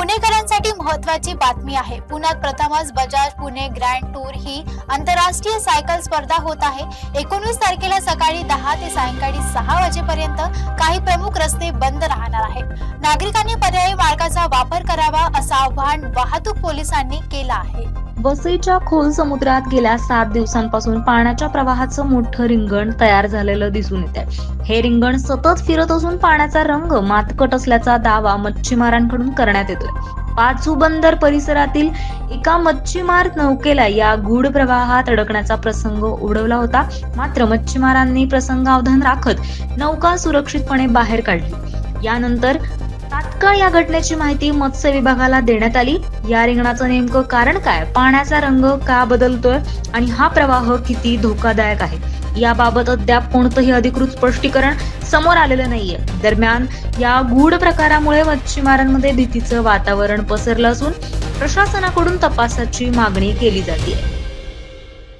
पुणेकरांसाठी महत्त्वाची बातमी आहे। पुण्यात प्रथमच बजाज पुणे ग्रँड टूर ही आंतरराष्ट्रीय सायकल स्पर्धा होत आहे। 19 तारखेला सकाळी 10 ते सायंकाळी 6 वाजेपर्यंत काही प्रमुख रस्ते बंद राहणार आहेत। नागरिकांनी पर्यायी मार्गाचा वापर करावा असं आवाहन वाहतूक पोलिसांनी केलं आहे। वसईच्या खोल समुद्रात गेल्या 7 दिवसांपासून पाण्याच्या प्रवाहाचं मोठं रिंगण तयार झालेलं दिसून येत आहे। हे रिंगण सतत फिरत असून पाण्याचा रंग मातकट असल्याचा दावा मच्छीमारांकडून करण्यात येतोय। पाचू बंदर परिसरातील एका मच्छीमार नौकेला या गूढ प्रवाहात अडकण्याचा प्रसंग ओढवला होता। मात्र मच्छीमारांनी प्रसंगावधान राखत नौका सुरक्षितपणे बाहेर काढली। यानंतर तात्काळ या घटनेची माहिती मत्स्य विभागाला देण्यात आली। या रिंगणाचं नेमकं कारण काय, पाण्याचा रंग का बदलतोय आणि हा प्रवाह किती धोकादायक आहे, याबाबत अद्याप कोणतंही अधिकृत स्पष्टीकरण समोर आलेलं नाहीये। दरम्यान या गूढ प्रकारामुळे मच्छीमारांमध्ये भीतीचं वातावरण पसरलं असून प्रशासनाकडून तपासाची मागणी केली जाते।